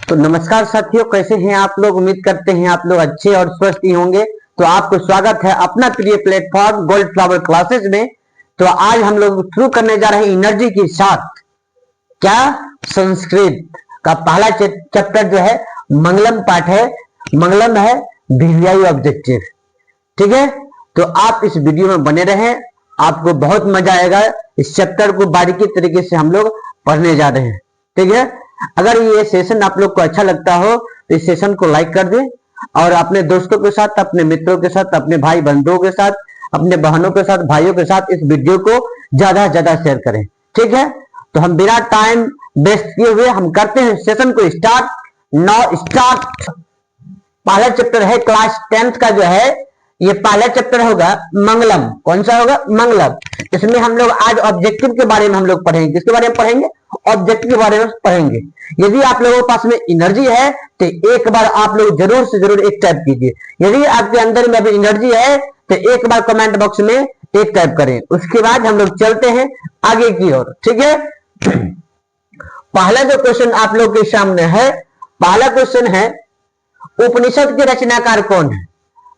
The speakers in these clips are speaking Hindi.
तो नमस्कार साथियों, कैसे हैं आप लोग। उम्मीद करते हैं आप लोग अच्छे और स्वस्थ ही होंगे। तो आपको स्वागत है अपना प्रिय प्लेटफॉर्म गोल्ड फ्लावर क्लासेस में। तो आज हम लोग शुरू करने जा रहे हैं एनर्जी के साथ। क्या संस्कृत का पहला चैप्टर जो है मंगलम पाठ है। मंगलम है वीवीआई ऑब्जेक्टिव। ठीक है, तो आप इस वीडियो में बने रहें, आपको बहुत मजा आएगा। इस चैप्टर को बारीकी तरीके से हम लोग पढ़ने जा रहे हैं। ठीक है, अगर ये सेशन आप लोग को अच्छा लगता हो तो इस सेशन को लाइक कर दें और अपने दोस्तों के साथ, अपने मित्रों के साथ, अपने भाई बंधुओं के साथ, अपने बहनों के साथ, भाइयों के साथ इस वीडियो को ज्यादा से ज्यादा शेयर करें। ठीक है, तो हम बिना टाइम वेस्ट किए हुए हम करते हैं सेशन को स्टार्ट। Now start. पहला चैप्टर है क्लास 10th का जो है, ये पहला चैप्टर होगा मंगलम। कौन सा होगा? मंगलम। इसमें हम लोग आज ऑब्जेक्टिव के बारे में हम लोग पढ़ेंगे। किसके बारे में पढ़ेंगे? ऑब्जेक्टिव के बारे में पढ़ेंगे। यदि आप लोगों के पास में एनर्जी है तो एक बार आप लोग जरूर से जरूर एक टाइप कीजिए। यदि आपके अंदर में अभी एनर्जी है तो एक बार कमेंट बॉक्स में एक टाइप करें। उसके बाद हम लोग चलते हैं आगे की ओर। ठीक है, पहला जो क्वेश्चन आप लोग के सामने है, पहला क्वेश्चन है उपनिषद के रचनाकार कौन है।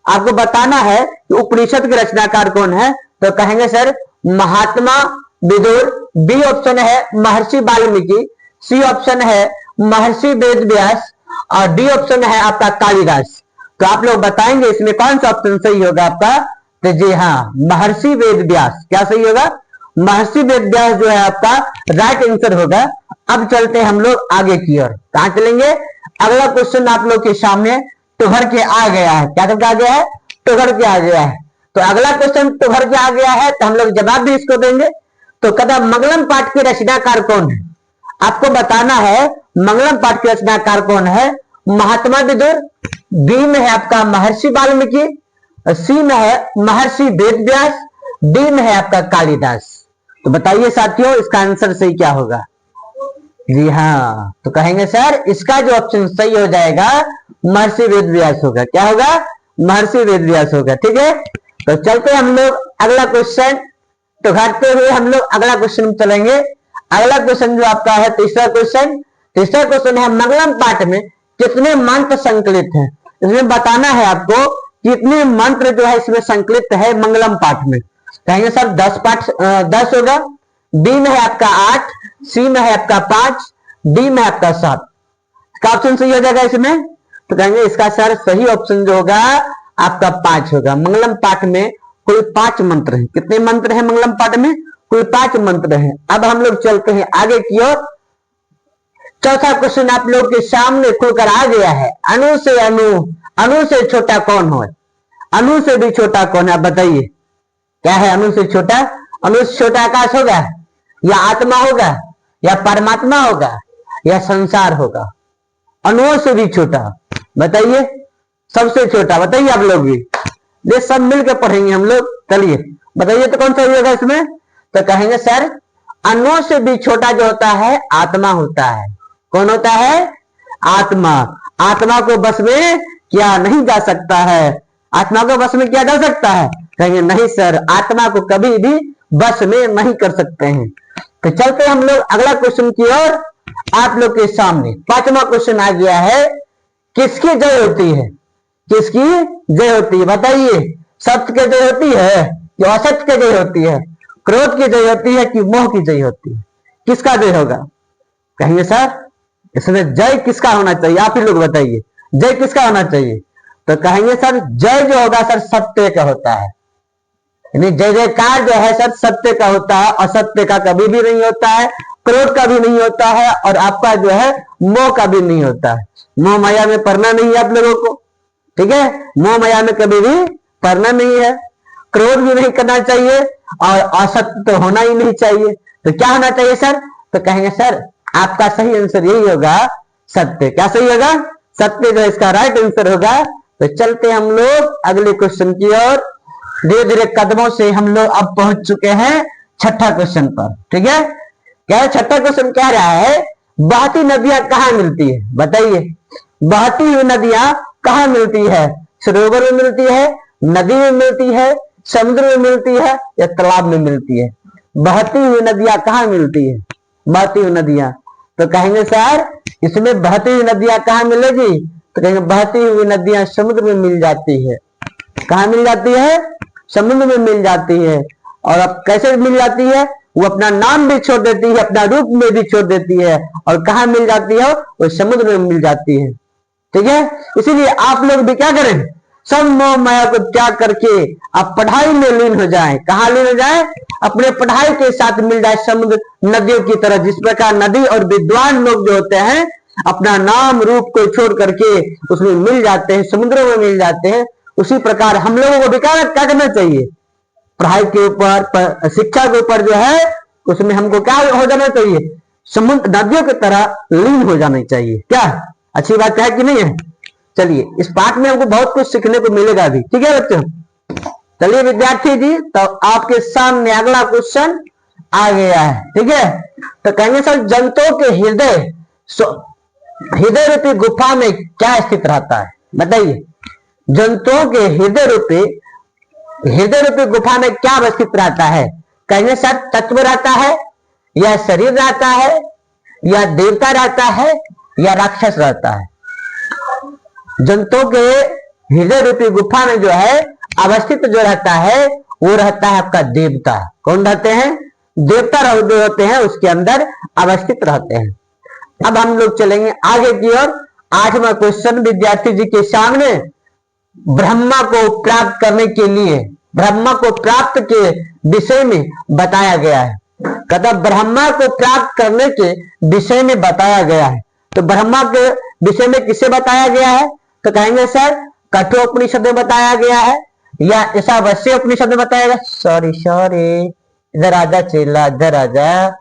आपको बताना है कि उपनिषद के रचनाकार कौन है। तो कहेंगे सर महात्मा विदुर। बी ऑप्शन है महर्षि वाल्मीकि। सी ऑप्शन है महर्षि वेद व्यास और डी ऑप्शन है आपका कालिदास। तो आप लोग बताएंगे इसमें कौन सा ऑप्शन सही होगा आपका। तो जी हाँ, महर्षि वेद व्यास। क्या सही होगा? महर्षि वेद व्यास जो है आपका राइट आंसर होगा। अब चलते हैं हम लोग आगे की ओर। कहां चलेंगे? अगला क्वेश्चन आप लोग के सामने टुघर के आ गया है। क्या करके आ गया है? टुघर के आ गया है। तो अगला क्वेश्चन टुघर के आ गया है तो हम लोग जवाब भी इसको देंगे। तो कदा मंगलम पाठ के रचनाकार कौन है? आपको बताना है मंगलम पाठ के रचनाकार कौन है। महात्मा विदुर। बी में है आपका महर्षि वाल्मीकि। सी में है महर्षि वेद व्यास। डी में है आपका कालिदास। तो बताइए साथियों इसका आंसर सही क्या होगा? जी हाँ, तो कहेंगे सर इसका जो ऑप्शन सही हो जाएगा महर्षि वेद व्यास होगा। क्या होगा? महर्षि वेद व्यास होगा। ठीक है, तो चलते हम लोग अगला क्वेश्चन तो घाटते हुए हम लोग अगला क्वेश्चन चलेंगे। अगला क्वेश्चन जो आपका है तीसरा क्वेश्चन। तीसरा क्वेश्चन है मंगलम पाठ में कितने मंत्र संकलित हैं। इसमें बताना है आपको कितने मंत्र जो है इसमें संकलित है मंगलम पाठ में। कहेंगे सर 10 होगा। बी में है आपका 8। सी में है आपका 5। डी में आपका 7। इसका ऑप्शन सही हो जाएगा इसमें। तो कहेंगे इसका सर सही ऑप्शन जो होगा आपका 5 होगा। मंगलम पाठ में कुल 5 मंत्र हैं। कितने मंत्र हैं मंगलम पाठ में? कुल 5 मंत्र हैं। अब हम लोग चलते हैं आगे की ओर। चौथा क्वेश्चन आप लोग के सामने खुलकर आ गया है। अणु से अणु से छोटा कौन हो? अणु से भी छोटा कौन है? बताइए क्या है अणु से छोटा? अणु से छोटा आकाश होगा या आत्मा होगा या परमात्मा होगा या संसार होगा? अणुओं से भी छोटा बताइए, सबसे छोटा बताइए आप लोग भी। ये सब मिलकर पढ़ेंगे हम लोग। चलिए बताइए तो कौन सा होगा इसमें। तो कहेंगे सर अणुओं से भी छोटा जो होता है आत्मा होता है। कौन होता है? आत्मा। आत्मा को बस में किया नहीं जा सकता है। आत्मा को बस में किया जा सकता है? कहेंगे नहीं सर, आत्मा को कभी भी बस में नहीं कर सकते हैं। तो चलते हम लोग अगला क्वेश्चन की ओर। आप लोग के सामने 5वां क्वेश्चन आ गया है। किसकी जय होती है? किसकी जय होती है? बताइए। सत्य की जय होती है या असत्य की जय होती है? क्रोध की जय होती है कि मोह की जय होती है? किसका जय होगा? कहेंगे सर इसमें जय किसका होना चाहिए? आप ही लोग बताइए जय किसका होना चाहिए। तो कहेंगे सर जय जो होगा सर सत्य का होता है। यानी जय जयकार जो है सर सत्य का होता है। असत्य का कभी भी नहीं होता है, क्रोध का भी नहीं होता है और आपका जो है मोह का भी नहीं होता है। मोह माया में पढ़ना नहीं है आप लोगों को। ठीक है, मोह माया में कभी भी पढ़ना नहीं है। क्रोध भी नहीं करना चाहिए और असत्य तो होना ही नहीं चाहिए। तो क्या होना चाहिए सर? तो कहेंगे सर आपका सही आंसर यही होगा सत्य। क्या सही होगा? सत्य जो इसका राइट आंसर होगा। तो चलते हम लोग अगले क्वेश्चन की ओर। धीरे धीरे कदमों से हम लोग अब पहुंच चुके हैं छठा क्वेश्चन पर। ठीक है, क्या है छठा क्वेश्चन? कह रहा है बहती नदियां कहाँ मिलती है? बताइए बहती हुई नदियां कहाँ मिलती है? सरोवर में मिलती है, नदी में मिलती है, समुद्र में मिलती है या तालाब में मिलती है? बहती हुई नदियां कहाँ मिलती है? बहती हुई नदियां। तो कहेंगे सर इसमें बहती हुई नदियां कहाँ मिलेगी? तो कहेंगे बहती हुई नदियां समुद्र में मिल जाती है। कहाँ मिल जाती है? समुद्र में मिल जाती है। और अब कैसे मिल जाती है? वो अपना नाम भी छोड़ देती है, अपना रूप में भी छोड़ देती है, और कहाँ मिल जाती है? वो समुद्र में मिल जाती है। ठीक है, इसीलिए आप लोग भी क्या करें? सब मोह माया को त्याग करके आप पढ़ाई में लीन हो जाएं। कहाँ लीन हो जाएं? अपने पढ़ाई के साथ मिल जाए समुद्र नदियों की तरह। जिस प्रकार नदी और विद्वान लोग जो होते हैं अपना नाम रूप को छोड़ करके उसमें मिल जाते हैं, समुद्रों में मिल जाते हैं, उसी प्रकार हम लोगों को भी क्या करना चाहिए? पढ़ाई के ऊपर, शिक्षा के ऊपर जो है उसमें हमको क्या हो जाना चाहिए? समुद्र नदियों की तरह लीन हो जाना चाहिए। क्या अच्छी बात है कि नहीं है? चलिए, इस पाठ में हमको बहुत कुछ सीखने को मिलेगा अभी। ठीक है बच्चों, चलिए विद्यार्थी जी, तो आपके सामने अगला क्वेश्चन आ गया है। ठीक है, तो कहेंगे सर जंतुओं के हृदय रूपी गुफा में क्या स्थित रहता है? बताइए, जंतुओं के हृदय रूपी गुफा में क्या अवस्थित रहता है? कहेंगे सर तत्व रहता है, या शरीर रहता है, या देवता रहता है, या राक्षस रहता है? जंतुओं के हृदय रूपी गुफा में जो है अवस्थित जो रहता है वो रहता है आपका देवता। कौन रहते हैं? देवता जो होते हैं उसके अंदर अवस्थित रहते हैं। अब हम लोग चलेंगे आगे की ओर। 8वां क्वेश्चन विद्यार्थी जी के सामने ब्रह्मा को प्राप्त करने के लिए, ब्रह्मा को प्राप्त के विषय में बताया गया है। कहता ब्रह्मा को प्राप्त करने के विषय में बताया गया है। तो ब्रह्मा के विषय में किसे बताया गया है? तो कहेंगे सर कठोपनिषद में बताया गया है, या ईशावास्य उपनिषद में बताया गया। सॉरी इधर आजा चेला, इधर आजा।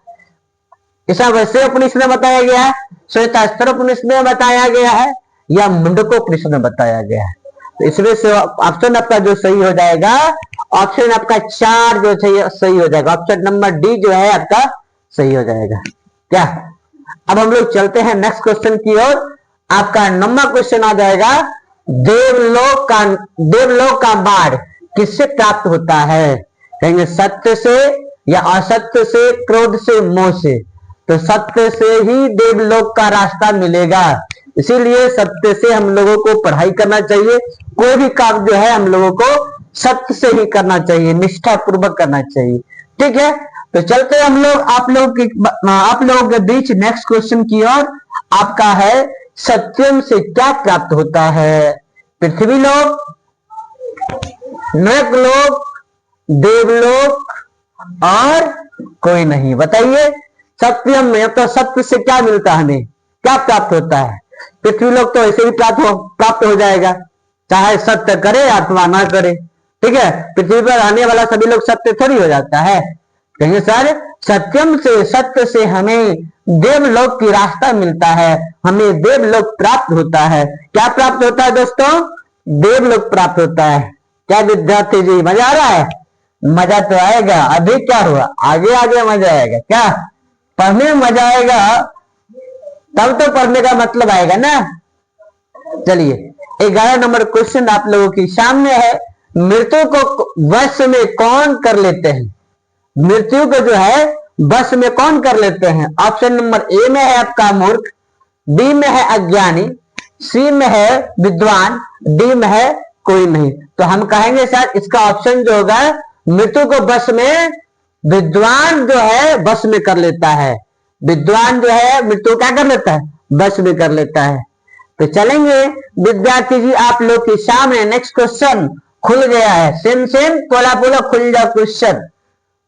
ईशावास्य उपनिषद में बताया गया है, श्वेतास्त्र उपनिषद में बताया गया है, या मुंडकोपनिषद में बताया गया है? तो इसमें से ऑप्शन आपका जो सही हो जाएगा, ऑप्शन आपका 4 जो सही हो जाएगा। ऑप्शन नंबर डी जो है आपका सही हो जाएगा। क्या? अब हम लोग चलते हैं नेक्स्ट क्वेश्चन की ओर। आपका 9वां क्वेश्चन आ जाएगा, देवलोक का बाढ़ किससे प्राप्त होता है? कहेंगे सत्य से, या असत्य से, क्रोध से, मोह से? तो सत्य से ही देवलोक का रास्ता मिलेगा। इसीलिए सत्य से हम लोगों को पढ़ाई करना चाहिए। कोई भी काम जो है हम लोगों को सत्य से ही करना चाहिए, निष्ठा पूर्वक करना चाहिए। ठीक है, तो चलते हम लोग आप लोगों के बीच नेक्स्ट क्वेश्चन की ओर। आपका है सत्यम से क्या प्राप्त होता है? पृथ्वी लोक, नरक लोक, देवलोक और कोई नहीं? बताइए, सत्यम में तो सत्य से क्या मिलता है, हमें क्या प्राप्त होता है? पृथ्वी लोक तो ऐसे भी प्राप्त हो जाएगा, चाहे सत्य करे अथवा ना करे। ठीक है, पृथ्वी पर रहने वाला सभी लोग सत्य थोड़ी हो जाता है। कहेंगे सर सत्यम से, सत्य से हमें देवलोक की रास्ता मिलता है, हमें देवलोक प्राप्त होता है। क्या प्राप्त होता है दोस्तों? देवलोक प्राप्त होता है। क्या विद्यार्थी जी मजा आ रहा है? मजा तो आएगा। अभी क्या हुआ, आगे मजा आएगा। क्या पढ़ने में मजा आएगा? तब तो पढ़ने का मतलब आएगा ना। चलिए 11 नंबर क्वेश्चन आप लोगों के सामने है। मृत्यु को वश में कौन कर लेते हैं? मृत्यु को जो है बस में कौन कर लेते हैं? ऑप्शन नंबर ए में है आपका मूर्ख, बी में है अज्ञानी, सी में है विद्वान, डी में है कोई नहीं। तो हम कहेंगे सर इसका ऑप्शन जो होगा, मृत्यु को बस में विद्वान जो है बस में कर लेता है। विद्वान जो है मृत्यु क्या कर लेता है? बस में कर लेता है। तो चलेंगे विद्यार्थी जी आप लोग के सामने नेक्स्ट क्वेश्चन खुल गया है। सेम पोला पोला खुल जाओ क्वेश्चन।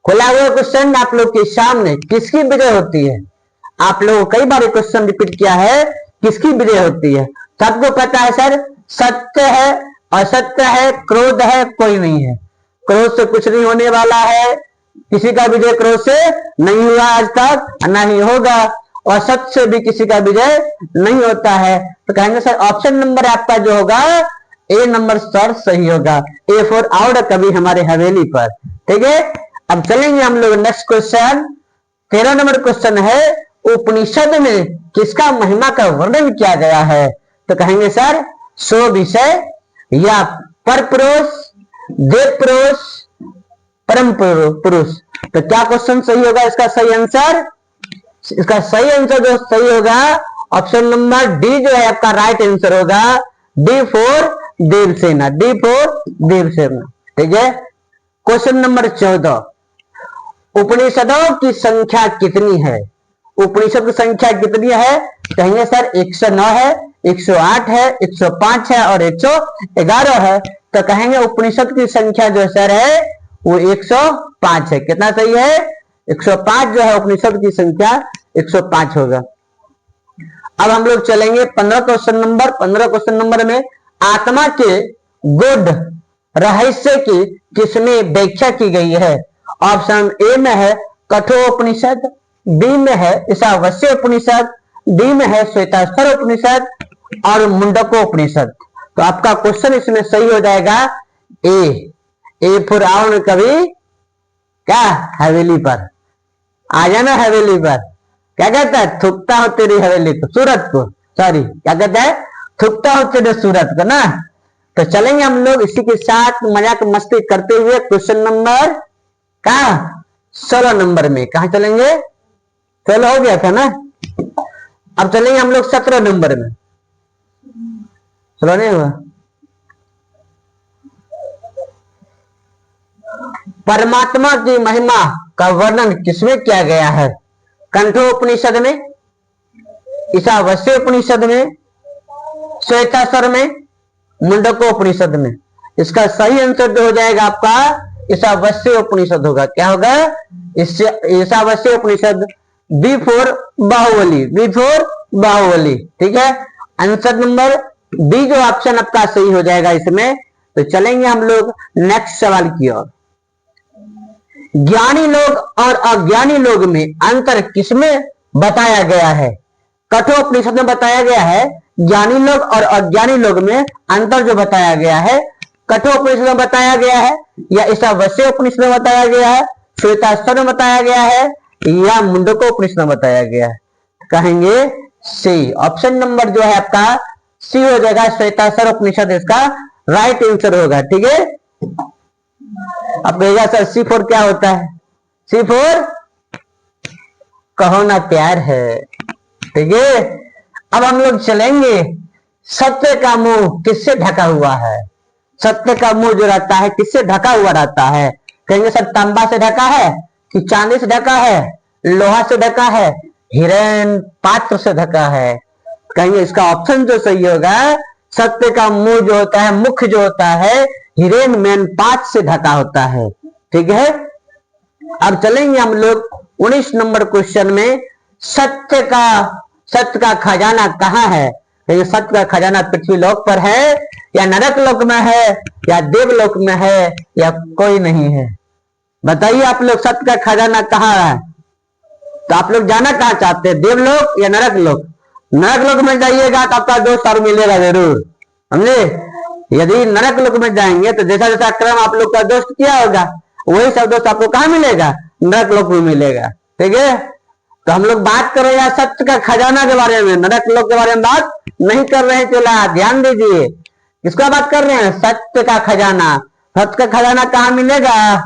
खुला हुआ क्वेश्चन आप लोग के सामने, किसकी विजय होती है? आप लोगों कई बार क्वेश्चन रिपीट किया है, किसकी विजय होती है? सबको पता है सर, सत्य है, असत्य है, क्रोध है, कोई नहीं है। क्रोध से कुछ नहीं होने वाला है, किसी का विजय क्रोध से नहीं हुआ आज तक, ना ही होगा, और सत्य से भी किसी का विजय नहीं होता है। तो कहेंगे सर ऑप्शन नंबर आपका जो होगा ए नंबर सर सही होगा। ए फॉर आउट कभी हमारे हवेली पर। ठीक है, अब चलेंगे हम लोग नेक्स्ट क्वेश्चन। 13 नंबर क्वेश्चन है, उपनिषद में किसका महिमा का वर्णन किया गया है? तो कहेंगे सर सो विषय, या पर पुरुष, देव पुरुष, परम पुरुष। तो क्या क्वेश्चन सही होगा? इसका सही आंसर जो सही होगा ऑप्शन नंबर डी जो है आपका राइट आंसर होगा। D for Devsena, D for Devsena. ठीक है, क्वेश्चन नंबर 14, उपनिषदों की संख्या कितनी है? उपनिषद की संख्या कितनी है? कहेंगे सर 109 है, 108 है, 105 है और 111 है। तो कहेंगे उपनिषद की संख्या जो सर है वो 105 है। कितना सही है? 105 जो है उपनिषद की संख्या 105 होगा। अब हम लोग चलेंगे 15 क्वेश्चन नंबर। 15 क्वेश्चन नंबर में आत्मा के गूढ़ रहस्य की किसमें व्याख्या की गई है? ऑप्शन ए में है कठोपनिषद, बी में है ईशावास्य उपनिषद, डी में है श्वेताश्वर उपनिषद और मुंडकोपनिषद। तो आपका क्वेश्चन इसमें सही हो जाएगा ए फॉर आओ कभी क्या हवेली पर आ जाना, हवेली पर क्या कहता है? थुकता हो तेरी हवेली को, सूरत को, सॉरी क्या कहता है? थुकता हो तेरे सूरत को ना। तो चलेंगे हम लोग इसी के साथ मजाक मस्ती करते हुए क्वेश्चन नंबर कहा 16 नंबर में। कहा चलेंगे? 16 हो गया था ना। अब चलेंगे हम लोग 17 नंबर में। 16 नहीं हुआ? परमात्मा की महिमा का वर्णन किसमें किया गया है? कंठोपनिषद में, ईशावास्य उपनिषद में, श्वेताश्वर में, मुंडकोपनिषद में। इसका सही आंसर जो हो जाएगा आपका ईशावास्य उपनिषद होगा। क्या होगा? Ishavasya Upanishad. B for Baahubali, B for Baahubali. ठीक है, आंसर नंबर बी जो ऑप्शन आपका सही हो जाएगा इसमें। तो चलेंगे हम लोग नेक्स्ट सवाल की ओर। ज्ञानी लोग और अज्ञानी लोग में अंतर किसमें बताया गया है? कठोपनिषद में बताया गया है। ज्ञानी लोग और अज्ञानी लोग में अंतर जो बताया गया है कठोपनिषद में बताया गया है या ईशावास्य उपनिषद में बताया गया है, श्वेताश्वर में बताया गया है या मुंडकोपनिषद में बताया गया है? कहेंगे सी, ऑप्शन नंबर जो है आपका सी हो जाएगा, श्वेताश्वर उपनिषद इसका राइट आंसर होगा। ठीक है, अब कहेगा सर सी फोर क्या होता है? सी फोर कहो ना प्यार है। ठीक है, अब हम लोग चलेंगे सत्य का मुंह किससे ढका हुआ है? सत्य का मुंह जो रहता है किससे ढका हुआ रहता है? कहेंगे सर तांबा से ढका है कि चांदी से ढका है, लोहा से ढका है, हिरण पात्र से ढका है? कहेंगे इसका ऑप्शन जो सही होगा सत्य का मुंह जो होता है, मुख जो होता है हिरेन मैन पात से ढका होता है। ठीक है, अब चलेंगे हम लोग 19 नंबर क्वेश्चन में। सत्य का खजाना कहाँ है? तो सत्य का खजाना पृथ्वी लोक पर है या नरक लोक में है या देवलोक में है या कोई नहीं है? बताइए आप लोग सत्य का खजाना कहाँ है? तो आप लोग जाना कहाँ चाहते हैं, देवलोक या नरक लोक? नरक लोक में जाइएगा तो आपका दोस्त और मिलेगा जरूर, समझे? यदि नरक लोक में जाएंगे तो जैसा जैसा क्रम आप लोग का दोस्त किया होगा वही सब दोस्त आपको कहाँ मिलेगा? नरक लोक में मिलेगा। ठीक है, तो हम लोग बात कर रहे हैं सत्य का खजाना के बारे में, नरक लोक के बारे में बात नहीं कर रहे हैं। चला ध्यान दीजिए, किसका बात कर रहे हैं? सत्य का खजाना। सत्य का खजाना कहाँ मिलेगा?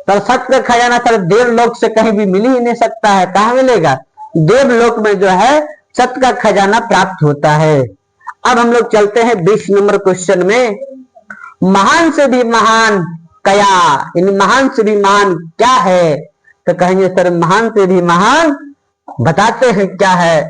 तो सत्य का खजाना सर देवलोक से कहीं भी मिल ही नहीं सकता है। कहाँ मिलेगा? देवलोक में जो है सत्य का खजाना प्राप्त होता है। अब हम लोग चलते हैं 20 नंबर क्वेश्चन में। महान से भी महान क्या, इन महान से भी महान क्या है? तो कहेंगे सर महान से भी महान बताते हैं क्या है।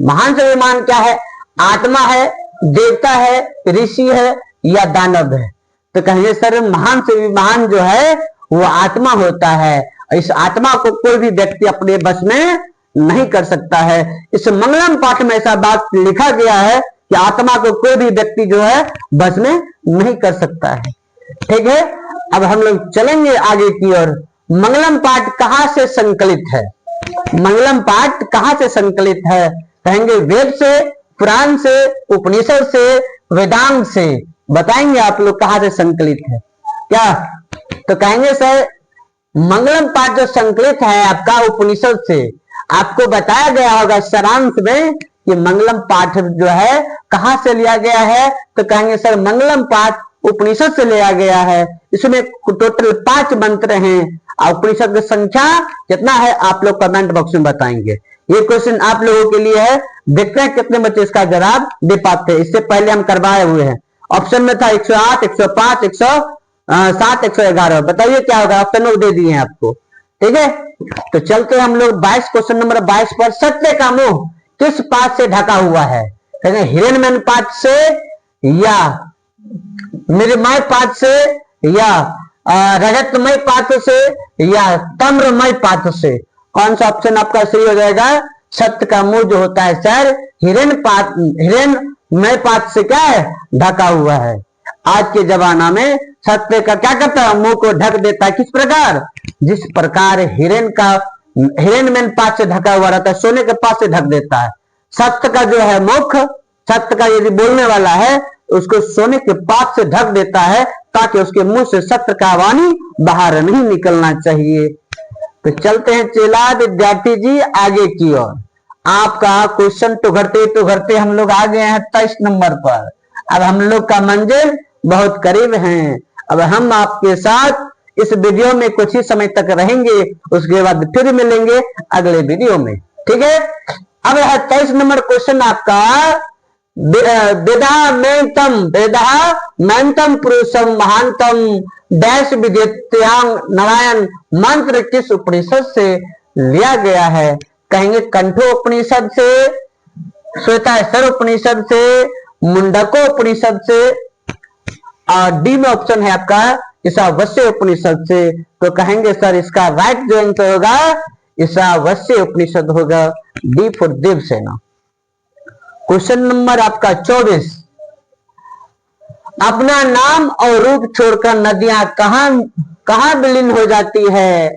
महान से भी महान क्या है? आत्मा है, देवता है, ऋषि है या दानव है? तो कहेंगे सर महान से भी महान जो है वो आत्मा होता है। इस आत्मा को कोई भी व्यक्ति अपने बस में नहीं कर सकता है। इस मंगलम पाठ में ऐसा बात लिखा गया है कि आत्मा को कोई भी व्यक्ति जो है बस में नहीं कर सकता है। ठीक है, अब हम लोग चलेंगे आगे की ओर। मंगलम पाठ कहाँ से संकलित है? मंगलम पाठ कहाँ से संकलित है? कहेंगे वेद से, पुराण से, उपनिषद से, वेदांत से। बताएंगे आप लोग कहाँ से संकलित है क्या? तो कहेंगे सर मंगलम पाठ जो संकलित है आपका उपनिषद से। आपको बताया गया होगा सारांश में कि मंगलम पाठ जो है कहाँ से लिया गया है। तो कहेंगे सर मंगलम पाठ उपनिषद से लिया गया है। इसमें टोटल 5 मंत्र हैं उपनिषद की संख्या कितना है आप लोग कमेंट बॉक्स में बताएंगे। ये क्वेश्चन आप लोगों के लिए है, देखते हैं कितने बच्चे इसका जवाब दे पाते हैं। इससे पहले हम करवाए हुए हैं। ऑप्शन में था 108, 105, 107, 111। बताइए क्या होगा, ऑप्शन दे दिए हैं आपको। ठीक है, तो चलते हम लोग 22 क्वेश्चन नंबर 22 पर। सत्य का मुंह किस पात से ढका हुआ है? हिरण्मय पात से, या मृगमय पात से, या रजतमय पात्र से, या ताम्रमय पात्र से? कौन सा ऑप्शन आपका सही हो जाएगा? सत्य का मुंह जो होता है सर हिरण्मय पात्र से क्या है, ढका हुआ है। आज के जमाना में सत्य का क्या करता है, मुंह को ढक देता है। किस प्रकार? जिस प्रकार हिरण्मय पात्र से ढका हुआ रहता है, सोने के पात्र से ढक देता है। सत्य का जो है मुख, सत्य का यदि बोलने वाला है उसको सोने के पात्र से ढक देता है, ताकि उसके मुंह से सत्य का वाणी बाहर नहीं निकलना चाहिए। तो चलते हैं चेला विद्यार्थी जी आगे की ओर। आपका क्वेश्चन तो घटते हम लोग आ गए हैं 23 नंबर पर। अब हम लोग का मंजिल बहुत करीब है। अब हम आपके साथ इस वीडियो में कुछ ही समय तक रहेंगे, उसके बाद फिर मिलेंगे अगले वीडियो में। ठीक है, अब है 23 नंबर क्वेश्चन आपका। वेदा मैंतम पुरुषम महानतम डैश विद्यां नारायण मंत्र किस उपनिषद से लिया गया है? कहेंगे कंठो उपनिषद से, श्वेताश्वर उपनिषद से, मुंडको उपनिषद से, और डी में ऑप्शन है आपका ईशावास्य उपनिषद से। तो कहेंगे सर इसका राइट जो आंसर होगा ईशावास्य उपनिषद होगा, D for Devsena. Question number आपका 24। अपना नाम और रूप छोड़कर नदियां कहां विलीन हो जाती है?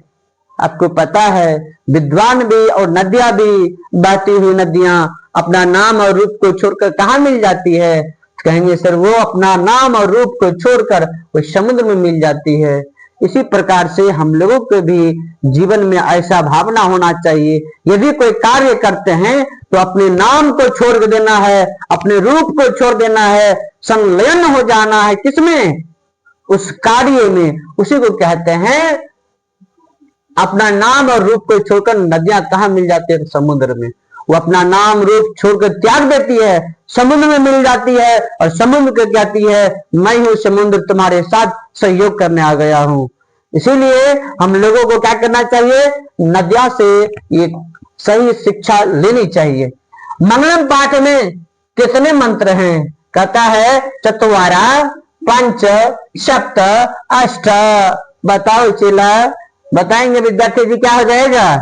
आपको पता है विद्वान भी और नदियां भी, बहती हुई नदियां अपना नाम और रूप को छोड़कर कहां मिल जाती है? कहेंगे सर वो अपना नाम और रूप को छोड़कर वो समुद्र में मिल जाती है। इसी प्रकार से हम लोगों के भी जीवन में ऐसा भावना होना चाहिए, यदि कोई कार्य करते हैं तो अपने नाम को छोड़ देना है, अपने रूप को छोड़ देना है, संलयन हो जाना है। किसमें? उस कार्य में। उसी को कहते हैं अपना नाम और रूप को छोड़कर नदियां कहां मिल जाती है? समुद्र में। वो अपना नाम रूप छोड़कर त्याग देती है, समुद्र में मिल जाती है, और समुद्र को कहती है मैं हूं समुद्र, तुम्हारे साथ सहयोग करने आ गया हूं। इसीलिए हम लोगों को क्या करना चाहिए? नदिया से ये सही शिक्षा लेनी चाहिए। मंगलम पाठ में कितने मंत्र हैं? कहता है चतुवारा पंच सप्त अष्ट। बताओ चेला, बताएंगे विद्यार्थी जी क्या हो जाएगा?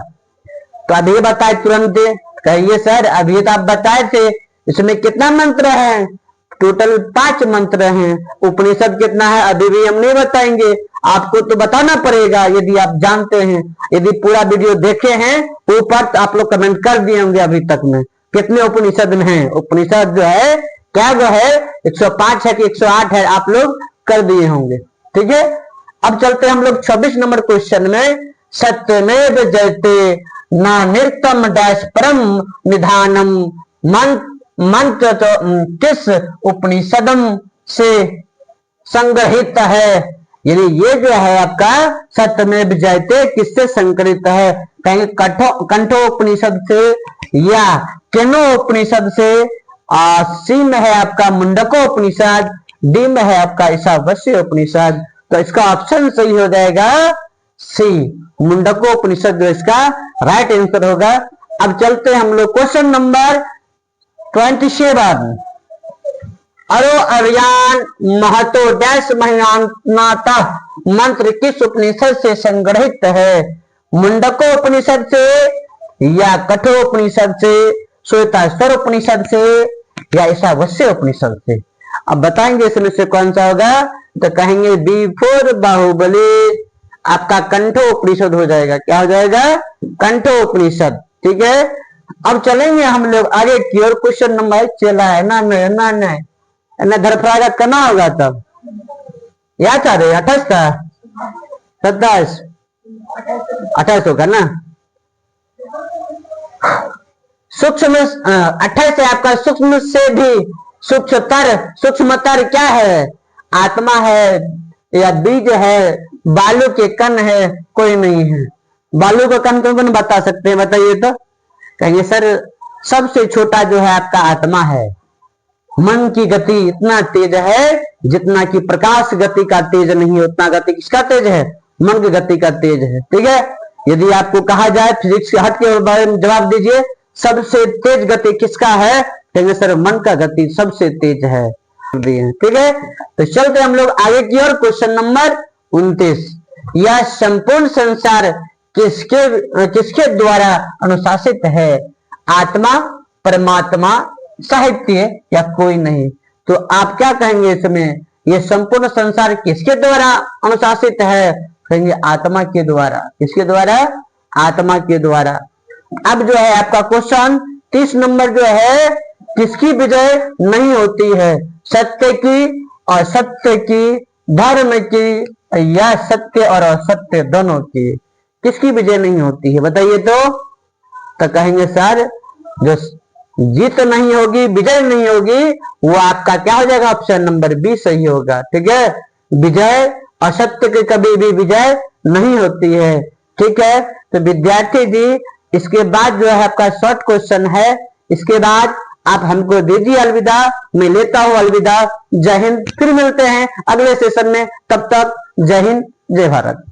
तो अभी बताए तुरंत। कहिए सर अभी तो आप बताए थे, इसमें कितना मंत्र है? टोटल 5 मंत्र हैं। उपनिषद कितना है अभी भी हम नहीं बताएंगे, आपको तो बताना पड़ेगा यदि आप जानते हैं। यदि पूरा वीडियो देखे हैं ऊपर तो आप लोग कमेंट कर दिए होंगे अभी तक में कितने उपनिषद में हैं। उपनिषद जो है क्या जो है 105 है कि 108 है, आप लोग कर दिए होंगे। ठीक है, अब चलते हम लोग 26 नंबर क्वेश्चन में। सत्यमेव जयते ना निर्तम डैश परम निधानम मंत्र तो किस उपनिषदम से संग्रहित है? यानी ये जो है आपका सत्यमेव जयते किससे संकलित है? कहेंगे कंठो उपनिषद से, या केनो उपनिषद से, सी में है आपका मुंडको उपनिषद, डी में है आपका ईशावास्य उपनिषद। तो इसका ऑप्शन सही हो जाएगा सी, मुंडको उपनिषद जो इसका राइट आंसर होगा। अब चलते हैं हम लोग क्वेश्चन नंबर 27। अरो अरियान महतो डैश महिमानता मंत्र किस उपनिषद से संग्रहित है? मुंडको उपनिषद से, या कठो उपनिषद से, श्वेताश्वर उपनिषद से, या ईशावास्य उपनिषद से? अब बताएंगे इसमें से कौन सा होगा? तो कहेंगे बी फोर बाहुबली, आपका कंठो उपनिषद हो जाएगा। क्या हो जाएगा? कंठो उपनिषद। ठीक है, अब चलेंगे हम लोग आगे की ओर। क्वेश्चन नंबर चला है ना धरफरागा करना होगा तब या चाह रहे 28 का 27 28 होगा ना। सूक्ष्म 28 है आपका। सूक्ष्म से भी सूक्ष्मतर क्या है? आत्मा है, या बीज है, बालू के कण है कोई नहीं है। बालू का कण कौन बता सकते हैं, बताइए तो। कहेंगे सर सबसे छोटा जो है आपका आत्मा है। मन की गति इतना तेज है जितना कि प्रकाश गति का तेज नहीं है, उतना गति किसका तेज है, मन की गति का तेज है। ठीक है, यदि आपको कहा जाए फिजिक्स के हट के बारे में जवाब दीजिए, सबसे तेज गति किसका है, कहेंगे सर मन का गति सबसे तेज है। ठीक है, तो चलते हम लोग आगे की ओर। क्वेश्चन नंबर 29, यह संपूर्ण संसार किसके द्वारा अनुशासित है, आत्मा, परमात्मा, साहित्य या कोई नहीं। तो आप क्या कहेंगे इसमें, ये संपूर्ण संसार किसके द्वारा अनुशासित है, कहेंगे आत्मा के द्वारा। किसके द्वारा, आत्मा के द्वारा। अब जो है आपका क्वेश्चन 30 नंबर जो है, किसकी विजय नहीं होती है, सत्य की और सत्य की, धर्म की या सत्य और असत्य दोनों की, किसकी विजय नहीं होती है बताइए तो कहेंगे सर जो जीत नहीं होगी, विजय नहीं होगी, वो आपका क्या हो जाएगा, ऑप्शन नंबर बी सही होगा। ठीक है, विजय, असत्य की कभी भी विजय नहीं होती है। ठीक है, तो विद्यार्थी जी इसके बाद जो है आपका शॉर्ट क्वेश्चन है, इसके बाद आप हमको दीजिए अलविदा। मैं लेता हूं अलविदा। जय हिंद, फिर मिलते हैं अगले सेशन में, तब तक जय हिंद, जय भारत।